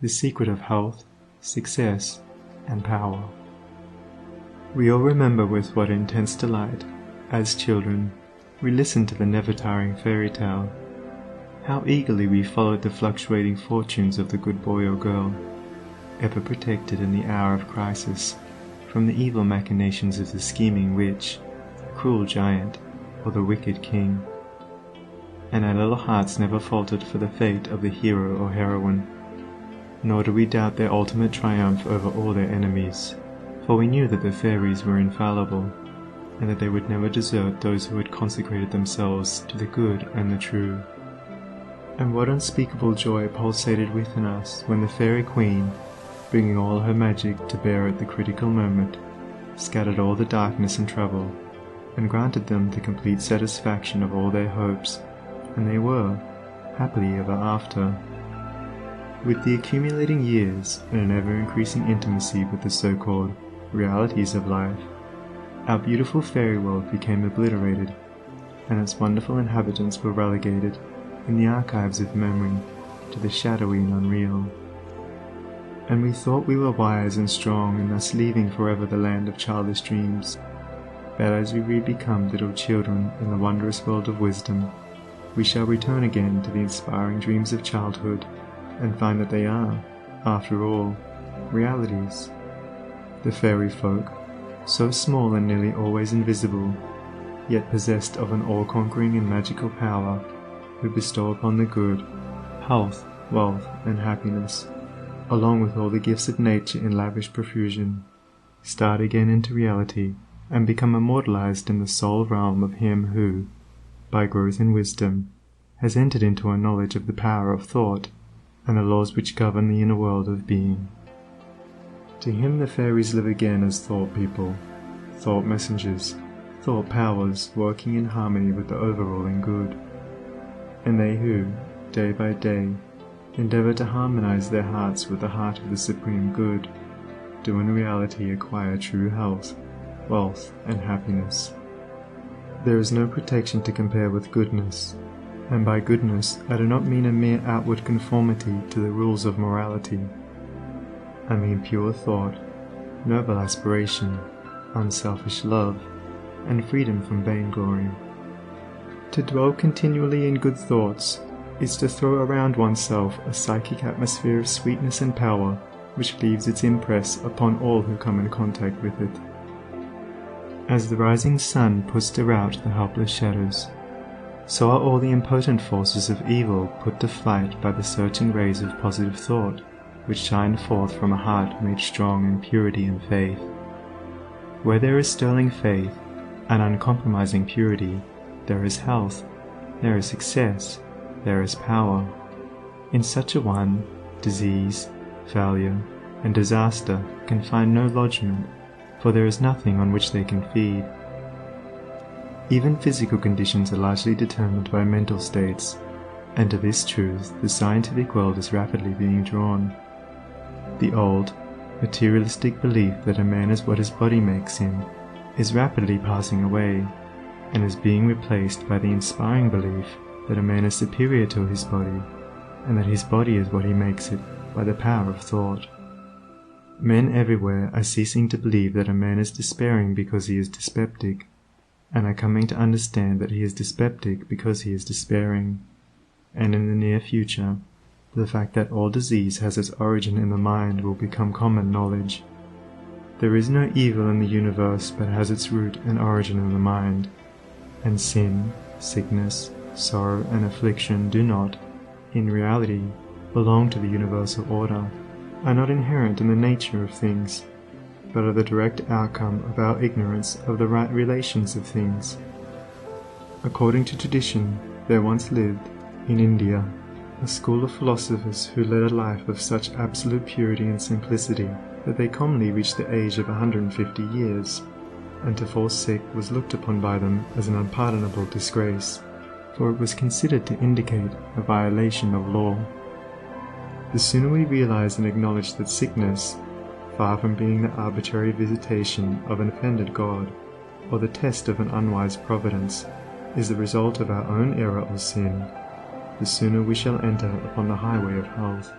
the secret of health, success, and power. We all remember with what intense delight, as children, we listened to the never-tiring fairy tale. How eagerly we followed the fluctuating fortunes of the good boy or girl, ever protected in the hour of crisis from the evil machinations of the scheming witch, the cruel giant, or the wicked king. And our little hearts never faltered for the fate of the hero or heroine, nor did we doubt their ultimate triumph over all their enemies, for we knew that the fairies were infallible, and that they would never desert those who had consecrated themselves to the good and the true. And what unspeakable joy pulsated within us when the fairy queen, bringing all her magic to bear at the critical moment, scattered all the darkness and trouble, and granted them the complete satisfaction of all their hopes, and they were, happily ever after. With the accumulating years and an ever-increasing intimacy with the so-called realities of life, our beautiful fairy world became obliterated, and its wonderful inhabitants were relegated, in the archives of memory, to the shadowy and unreal. And we thought we were wise and strong in thus leaving forever the land of childish dreams. But as we re-become little children in the wondrous world of wisdom, we shall return again to the inspiring dreams of childhood, and find that they are, after all, realities. The fairy folk, so small and nearly always invisible, yet possessed of an all-conquering and magical power, who bestow upon the good health, wealth, and happiness, along with all the gifts of nature in lavish profusion, start again into reality and become immortalized in the soul realm of him who, by growth in wisdom, has entered into a knowledge of the power of thought and the laws which govern the inner world of being. To him the fairies live again as thought people, thought messengers, thought powers working in harmony with the overruling good. And they who, day by day, endeavor to harmonize their hearts with the heart of the supreme good, do in reality acquire true health, wealth, and happiness. There is no protection to compare with goodness, and by goodness I do not mean a mere outward conformity to the rules of morality. I mean pure thought, noble aspiration, unselfish love, and freedom from vainglory. To dwell continually in good thoughts is to throw around oneself a psychic atmosphere of sweetness and power which leaves its impress upon all who come in contact with it. As the rising sun puts to rout the helpless shadows, so are all the impotent forces of evil put to flight by the searching rays of positive thought, which shine forth from a heart made strong in purity and faith. Where there is sterling faith and uncompromising purity, there is health, there is success, there is power. In such a one, disease, failure, and disaster can find no lodgment, for there is nothing on which they can feed. Even physical conditions are largely determined by mental states, and to this truth the scientific world is rapidly being drawn. The old, materialistic belief that a man is what his body makes him is rapidly passing away, and is being replaced by the inspiring belief that a man is superior to his body, and that his body is what he makes it by the power of thought. Men everywhere are ceasing to believe that a man is despairing because he is dyspeptic, and are coming to understand that he is dyspeptic because he is despairing. And in the near future, the fact that all disease has its origin in the mind will become common knowledge. There is no evil in the universe but has its root and origin in the mind, and sin, sickness, sorrow, and affliction do not, in reality, belong to the universal order, are not inherent in the nature of things, but are the direct outcome of our ignorance of the right relations of things. According to tradition, there once lived, in India, a school of philosophers who led a life of such absolute purity and simplicity that they commonly reached the age of 150 years, and to fall sick was looked upon by them as an unpardonable disgrace, for it was considered to indicate a violation of law. The sooner we realize and acknowledge that sickness, far from being the arbitrary visitation of an offended God, or the test of an unwise providence, is the result of our own error or sin, the sooner we shall enter upon the highway of health.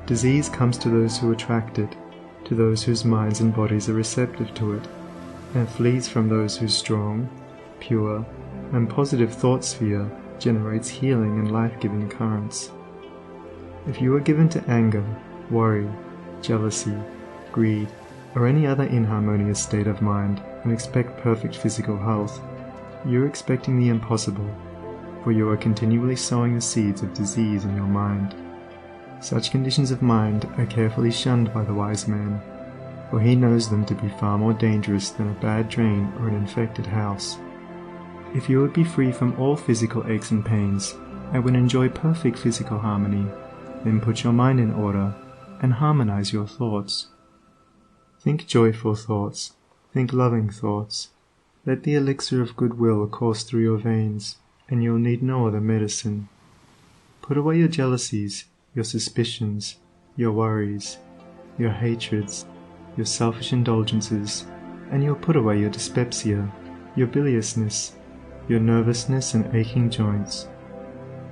Disease comes to those who attract it, to those whose minds and bodies are receptive to it, and flees from those whose strong, pure, and positive thought sphere generates healing and life-giving currents. If you are given to anger, worry, jealousy, greed, or any other inharmonious state of mind and expect perfect physical health, you are expecting the impossible, for you are continually sowing the seeds of disease in your mind. Such conditions of mind are carefully shunned by the wise man, for he knows them to be far more dangerous than a bad drain or an infected house. If you would be free from all physical aches and pains, and would enjoy perfect physical harmony, then put your mind in order and harmonize your thoughts. Think joyful thoughts, think loving thoughts. Let the elixir of goodwill course through your veins, and you'll need no other medicine. Put away your jealousies, your suspicions, your worries, your hatreds, your selfish indulgences, and you'll put away your dyspepsia, your biliousness, your nervousness and aching joints.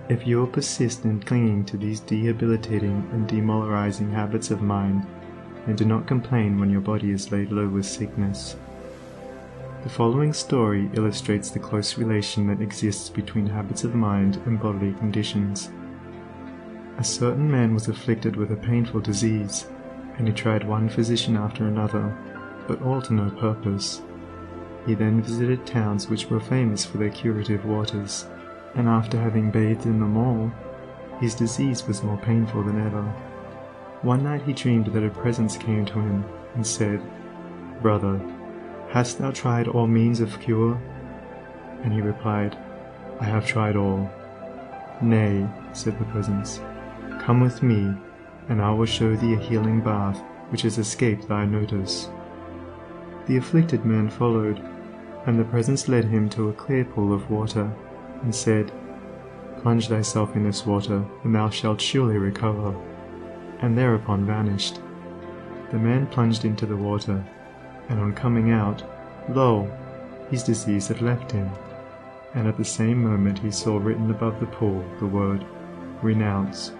If you will persist in clinging to these debilitating and demoralizing habits of mind, then do not complain when your body is laid low with sickness. The following story illustrates the close relation that exists between habits of mind and bodily conditions. A certain man was afflicted with a painful disease, and he tried one physician after another, but all to no purpose. He then visited towns which were famous for their curative waters, and after having bathed in them all, his disease was more painful than ever. One night he dreamed that a presence came to him and said, "Brother, hast thou tried all means of cure?" And he replied, "I have tried all." "Nay," said the presence, "come with me, and I will show thee a healing bath which has escaped thy notice." The afflicted man followed, and the presence led him to a clear pool of water, and said, "Plunge thyself in this water, and thou shalt surely recover," and thereupon vanished. The man plunged into the water, and on coming out, lo! his disease had left him, and at the same moment he saw written above the pool the word, "Renounce."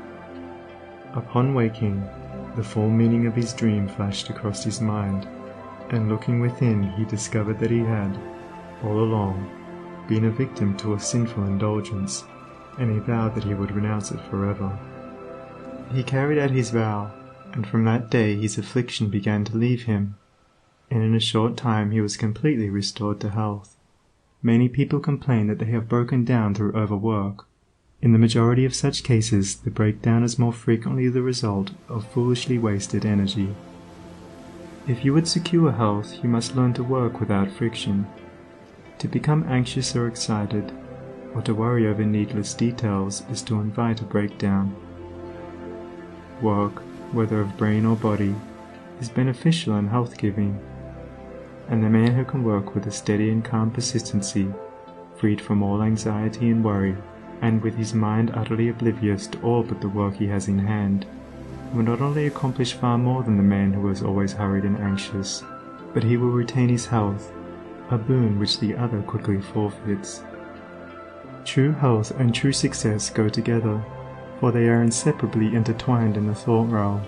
Upon waking, the full meaning of his dream flashed across his mind, and looking within he discovered that he had, all along, been a victim to a sinful indulgence, and he vowed that he would renounce it forever. He carried out his vow, and from that day his affliction began to leave him, and in a short time he was completely restored to health. Many people complain that they have broken down through overwork. In the majority of such cases, the breakdown is more frequently the result of foolishly wasted energy. If you would secure health, you must learn to work without friction. To become anxious or excited, or to worry over needless details, is to invite a breakdown. Work, whether of brain or body, is beneficial and health-giving, and the man who can work with a steady and calm persistency, freed from all anxiety and worry, and with his mind utterly oblivious to all but the work he has in hand, will not only accomplish far more than the man who is always hurried and anxious, but he will retain his health, a boon which the other quickly forfeits. True health and true success go together, for they are inseparably intertwined in the thought realm.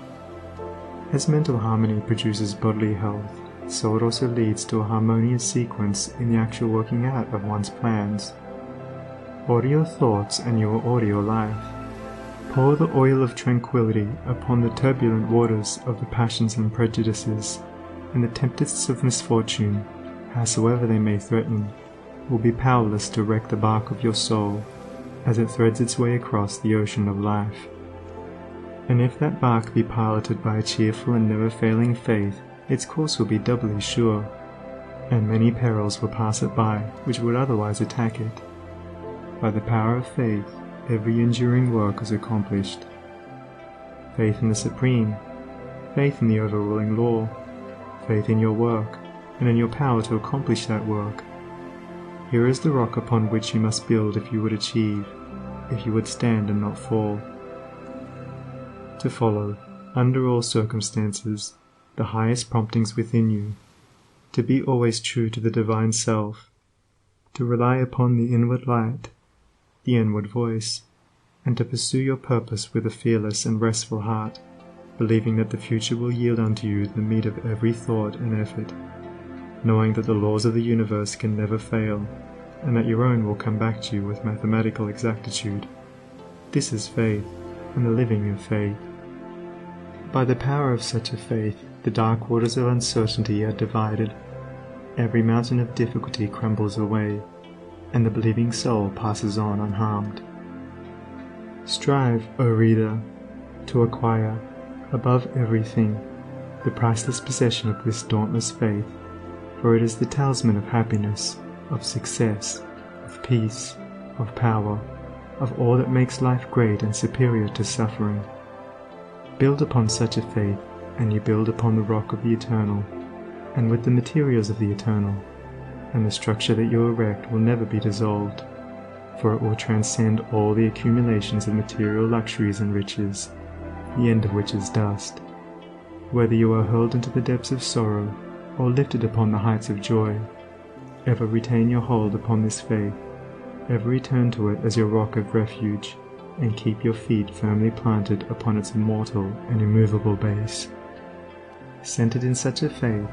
As mental harmony produces bodily health, so it also leads to a harmonious sequence in the actual working out of one's plans. Order your thoughts and you will order your life. Pour the oil of tranquility upon the turbulent waters of the passions and prejudices, and the tempests of misfortune, howsoever they may threaten, will be powerless to wreck the bark of your soul as it threads its way across the ocean of life. And if that bark be piloted by a cheerful and never-failing faith, its course will be doubly sure, and many perils will pass it by which would otherwise attack it. By the power of faith, every enduring work is accomplished. Faith in the Supreme, faith in the overruling law, faith in your work, and in your power to accomplish that work. Here is the rock upon which you must build if you would achieve, if you would stand and not fall. To follow, under all circumstances, the highest promptings within you, to be always true to the Divine Self, to rely upon the inward light, the inward voice, and to pursue your purpose with a fearless and restful heart, believing that the future will yield unto you the meat of every thought and effort, knowing that the laws of the universe can never fail, and that your own will come back to you with mathematical exactitude. This is faith, and the living of faith. By the power of such a faith, the dark waters of uncertainty are divided, every mountain of difficulty crumbles away, and the believing soul passes on unharmed. Strive, O reader, to acquire, above everything, the priceless possession of this dauntless faith, for it is the talisman of happiness, of success, of peace, of power, of all that makes life great and superior to suffering. Build upon such a faith, and you build upon the rock of the eternal, and with the materials of the eternal, and the structure that you erect will never be dissolved, for it will transcend all the accumulations of material luxuries and riches, the end of which is dust. Whether you are hurled into the depths of sorrow, or lifted upon the heights of joy, ever retain your hold upon this faith, ever return to it as your rock of refuge, and keep your feet firmly planted upon its immortal and immovable base. Centered in such a faith,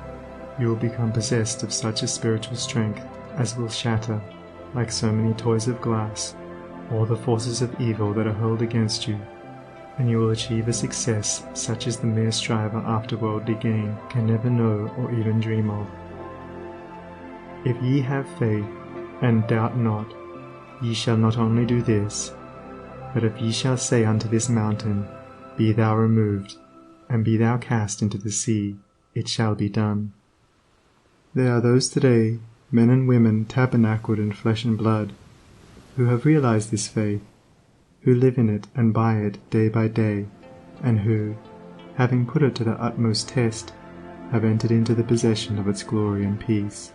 you will become possessed of such a spiritual strength as will shatter, like so many toys of glass, all the forces of evil that are hurled against you, and you will achieve a success such as the mere striver after worldly gain can never know or even dream of. If ye have faith, and doubt not, ye shall not only do this, but if ye shall say unto this mountain, Be thou removed, and be thou cast into the sea, it shall be done. There are those today, men and women tabernacled in flesh and blood, who have realized this faith, who live in it and by it day by day, and who, having put it to the utmost test, have entered into the possession of its glory and peace.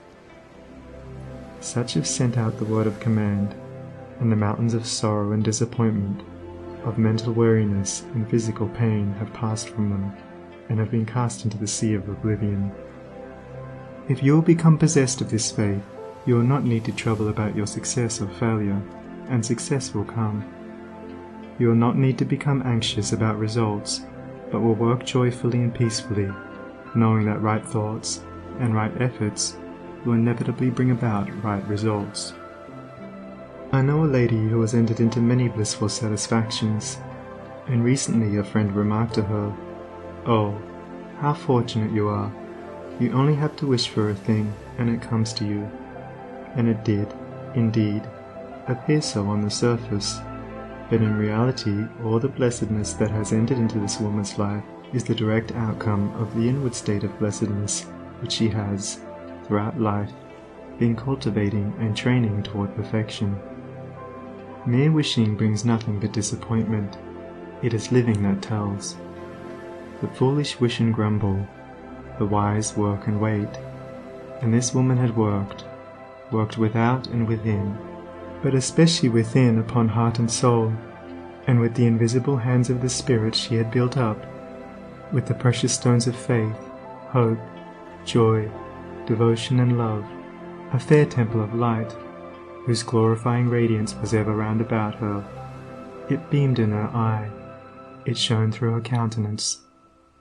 Such have sent out the word of command, and the mountains of sorrow and disappointment, of mental weariness and physical pain have passed from them, and have been cast into the sea of oblivion. If you will become possessed of this faith, you will not need to trouble about your success or failure, and success will come. You will not need to become anxious about results, but will work joyfully and peacefully, knowing that right thoughts and right efforts will inevitably bring about right results. I know a lady who has entered into many blissful satisfactions, and recently a friend remarked to her, "Oh, how fortunate you are. You only have to wish for a thing, and it comes to you." And it did, indeed, appear so on the surface, but in reality all the blessedness that has entered into this woman's life is the direct outcome of the inward state of blessedness which she has, throughout life, been cultivating and training toward perfection. Mere wishing brings nothing but disappointment. It is living that tells. The foolish wish and grumble, the wise work and wait, and this woman had worked without and within, but especially within upon heart and soul, and with the invisible hands of the Spirit she had built up, with the precious stones of faith, hope, joy, devotion and love, a fair temple of light, whose glorifying radiance was ever round about her. It beamed in her eye, it shone through her countenance,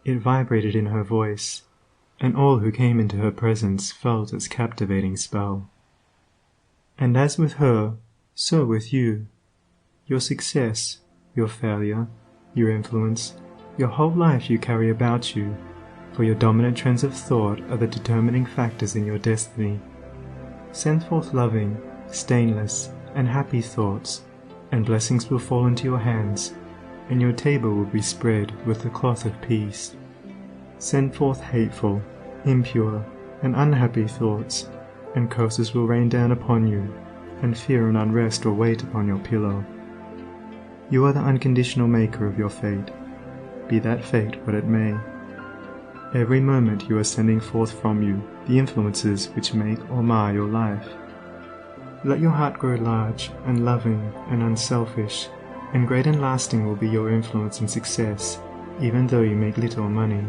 it vibrated in her voice, and all who came into her presence felt its captivating spell. And as with her, so with you. Your success, your failure, your influence, your whole life you carry about you, for your dominant trends of thought are the determining factors in your destiny. Send forth loving, stainless, and happy thoughts, and blessings will fall into your hands, and your table will be spread with the cloth of peace. Send forth hateful, impure, and unhappy thoughts, and curses will rain down upon you, and fear and unrest will wait upon your pillow. You are the unconditional maker of your fate, be that fate what it may. Every moment you are sending forth from you the influences which make or mar your life. Let your heart grow large and loving and unselfish, and great and lasting will be your influence and success, even though you make little money.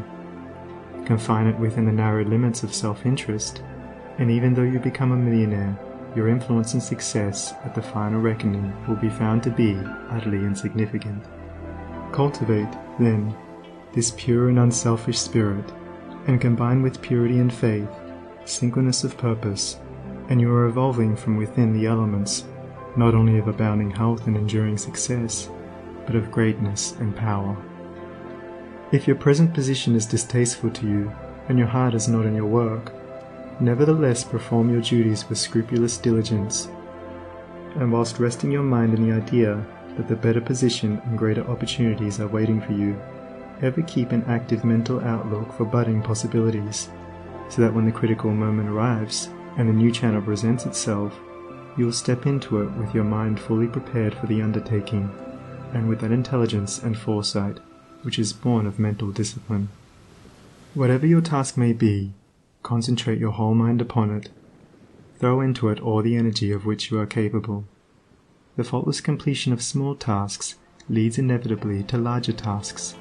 Confine it within the narrow limits of self-interest, and even though you become a millionaire, your influence and success at the final reckoning will be found to be utterly insignificant. Cultivate, then, this pure and unselfish spirit, and combined with purity and faith, singleness of purpose, and you are evolving from within the elements, not only of abounding health and enduring success, but of greatness and power. If your present position is distasteful to you, and your heart is not in your work, nevertheless perform your duties with scrupulous diligence, and whilst resting your mind in the idea that the better position and greater opportunities are waiting for you, ever keep an active mental outlook for budding possibilities, so that when the critical moment arrives and the new channel presents itself, you will step into it with your mind fully prepared for the undertaking, and with that intelligence and foresight which is born of mental discipline. Whatever your task may be, concentrate your whole mind upon it. Throw into it all the energy of which you are capable. The faultless completion of small tasks leads inevitably to larger tasks.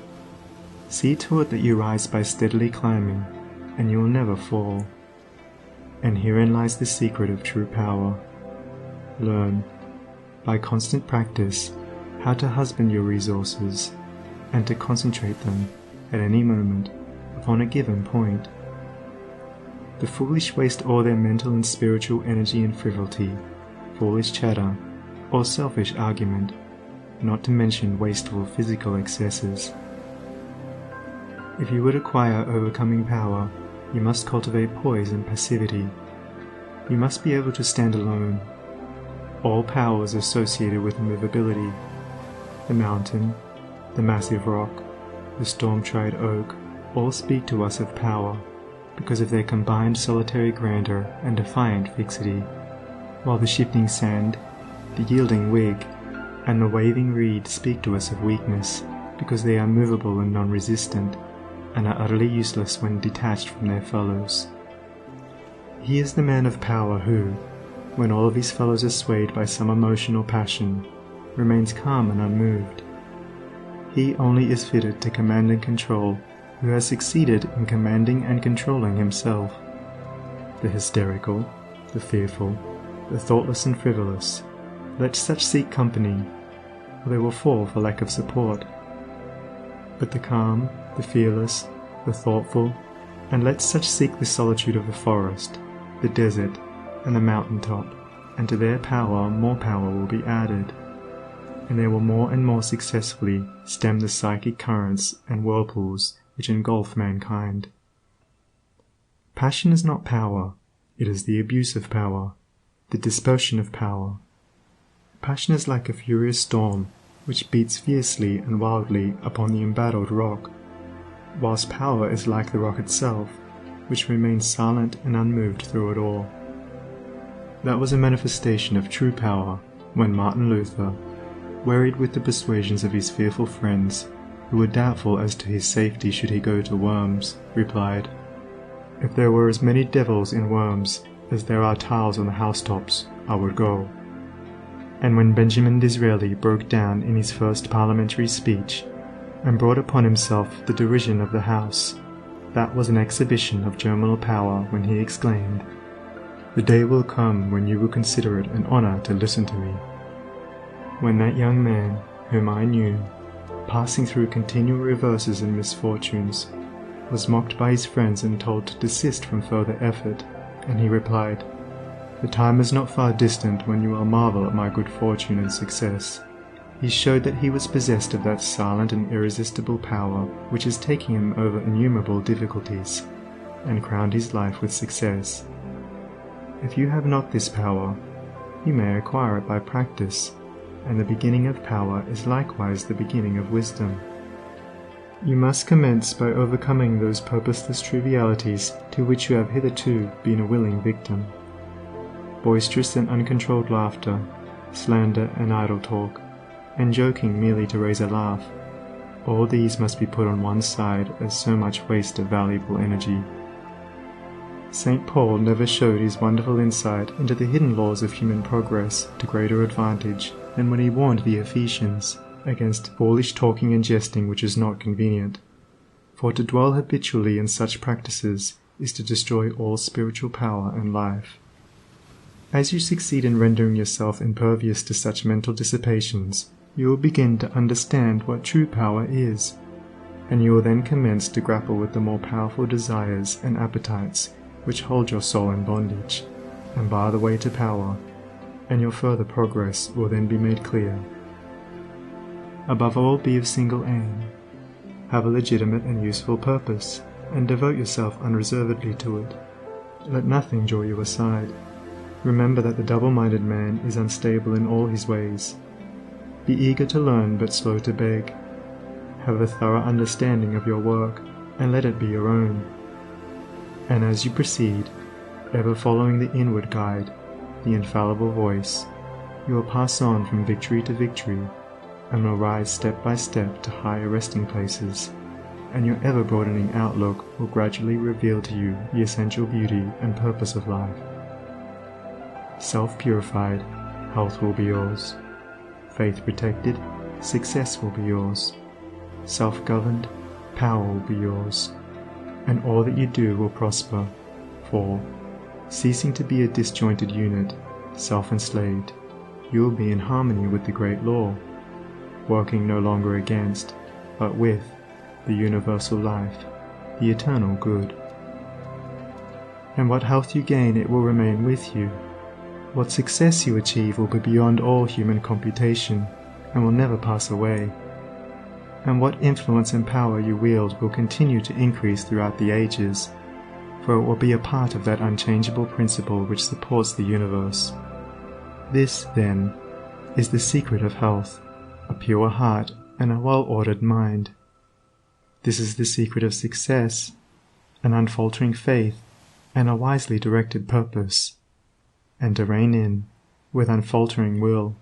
See to it that you rise by steadily climbing, and you will never fall. And herein lies the secret of true power. Learn, by constant practice, how to husband your resources, and to concentrate them, at any moment, upon a given point. The foolish waste all their mental and spiritual energy in frivolity, foolish chatter, or selfish argument, not to mention wasteful physical excesses. If you would acquire overcoming power, you must cultivate poise and passivity. You must be able to stand alone. All power is associated with immovability. The mountain, the massive rock, the storm-tried oak, all speak to us of power, because of their combined solitary grandeur and defiant fixity, while the shifting sand, the yielding twig, and the waving reed speak to us of weakness, because they are movable and non-resistant, and are utterly useless when detached from their fellows. He is the man of power who, when all of his fellows are swayed by some emotion or passion, remains calm and unmoved. He only is fitted to command and control who has succeeded in commanding and controlling himself. The hysterical, the fearful, the thoughtless and frivolous, let such seek company, or they will fall for lack of support. But the calm, the fearless, the thoughtful, and let such seek the solitude of the forest, the desert, and the mountain top, and to their power more power will be added, and they will more and more successfully stem the psychic currents and whirlpools which engulf mankind. Passion is not power, it is the abuse of power, the dispersion of power. Passion is like a furious storm, which beats fiercely and wildly upon the embattled rock, whilst power is like the rock itself, which remains silent and unmoved through it all. That was a manifestation of true power when Martin Luther, wearied with the persuasions of his fearful friends, who were doubtful as to his safety should he go to Worms, replied, "If there were as many devils in Worms as there are tiles on the housetops, I would go." And when Benjamin Disraeli broke down in his first parliamentary speech, and brought upon himself the derision of the House, that was an exhibition of germinal power when he exclaimed, "The day will come when you will consider it an honour to listen to me." When that young man, whom I knew, passing through continual reverses and misfortunes, was mocked by his friends and told to desist from further effort, and he replied, "The time is not far distant when you will marvel at my good fortune and success," he showed that he was possessed of that silent and irresistible power which is taking him over innumerable difficulties, and crowned his life with success. If you have not this power, you may acquire it by practice, and the beginning of power is likewise the beginning of wisdom. You must commence by overcoming those purposeless trivialities to which you have hitherto been a willing victim. Boisterous and uncontrolled laughter, slander and idle talk, and joking merely to raise a laugh, all these must be put on one side as so much waste of valuable energy. St. Paul never showed his wonderful insight into the hidden laws of human progress to greater advantage than when he warned the Ephesians against foolish talking and jesting which is not convenient. For to dwell habitually in such practices is to destroy all spiritual power and life. As you succeed in rendering yourself impervious to such mental dissipations, you will begin to understand what true power is. and you will then commence to grapple with the more powerful desires and appetites which hold your soul in bondage, and bar the way to power, and your further progress will then be made clear. Above all, be of single aim. Have a legitimate and useful purpose, and devote yourself unreservedly to it. Let nothing draw you aside. Remember that the double-minded man is unstable in all his ways. Be eager to learn but slow to beg. Have a thorough understanding of your work, and let it be your own. And as you proceed, ever following the inward guide, the infallible voice, you will pass on from victory to victory, and will rise step by step to higher resting places, and your ever-broadening outlook will gradually reveal to you the essential beauty and purpose of life. Self-purified, health will be yours. Faith protected, success will be yours. Self-governed, power will be yours. And all that you do will prosper, for, ceasing to be a disjointed unit, self-enslaved, you will be in harmony with the great law, working no longer against, but with, the universal life, the eternal good. And what health you gain, it will remain with you. What success you achieve will be beyond all human computation, and will never pass away. And what influence and power you wield will continue to increase throughout the ages, for it will be a part of that unchangeable principle which supports the universe. This, then, is the secret of health, a pure heart and a well-ordered mind. This is the secret of success, an unfaltering faith and a wisely directed purpose, and to rein in, with unfaltering will,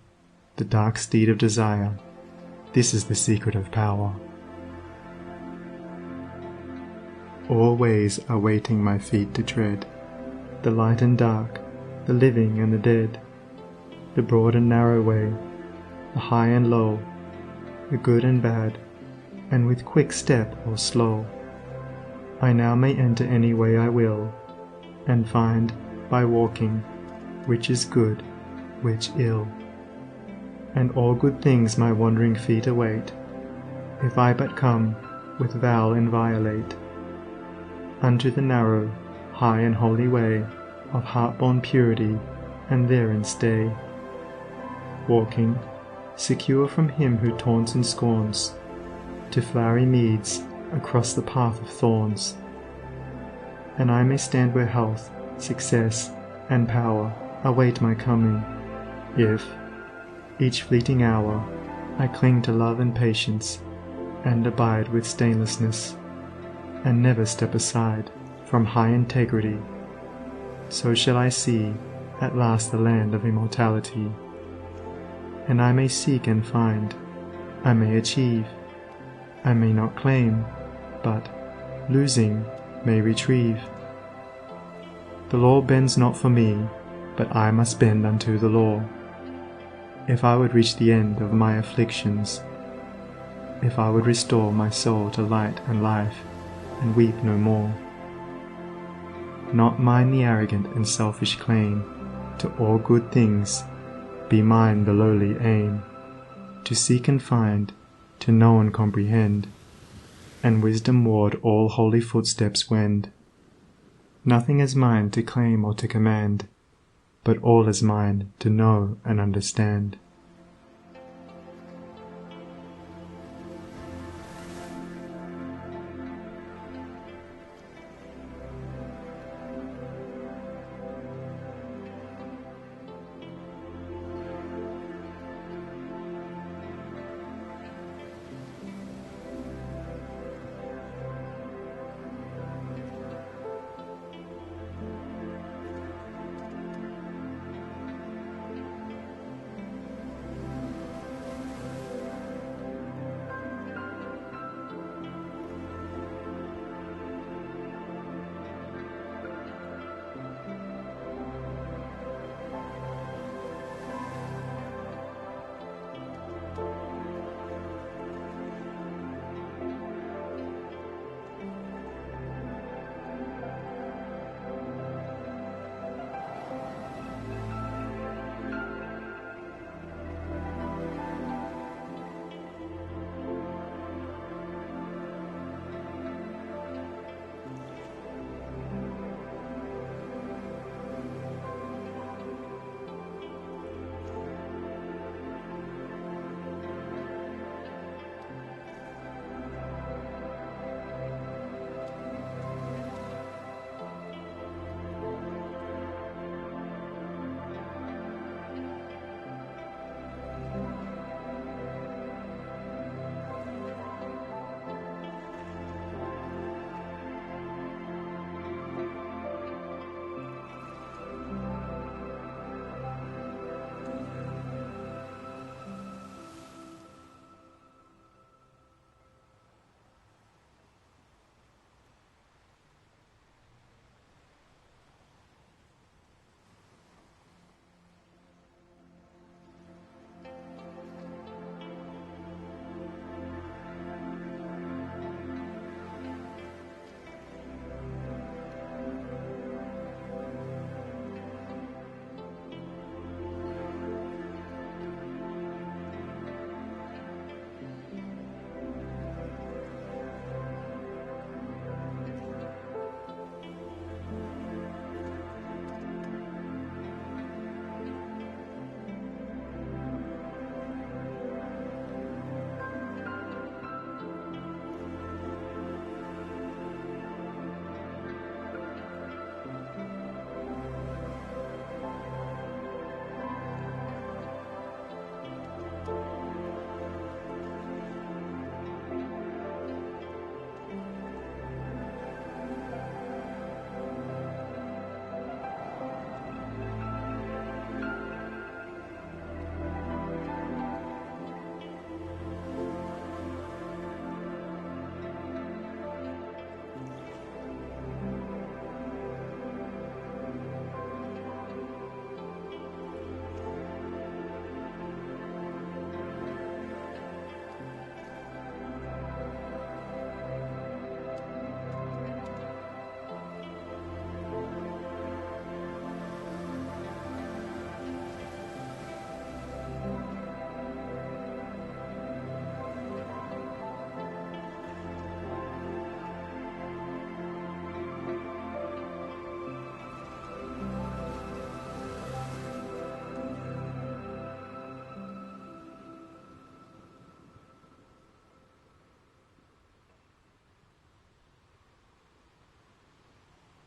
the dark steed of desire. This is the secret of power. All ways are waiting my feet to tread, the light and dark, the living and the dead, the broad and narrow way, the high and low, the good and bad, and with quick step or slow, I now may enter any way I will, and find, by walking, which is good, which ill. And all good things my wandering feet await, if I but come, with vow inviolate, unto the narrow, high and holy way of heart-born purity, and therein stay, walking, secure from him who taunts and scorns, to flowery meads across the path of thorns. And I may stand where health, success, and power await my coming, if, each fleeting hour, I cling to love and patience, and abide with stainlessness, and never step aside from high integrity. So shall I see at last the land of immortality. And I may seek and find, I may achieve, I may not claim, but, losing, may retrieve. The law bends not for me, but I must bend unto the law, if I would reach the end of my afflictions, if I would restore my soul to light and life, and weep no more. Not mine the arrogant and selfish claim to all good things, be mine the lowly aim, to seek and find, to know and comprehend, and wisdom-ward all holy footsteps wend. Nothing is mine to claim or to command, but all is mine to know and understand.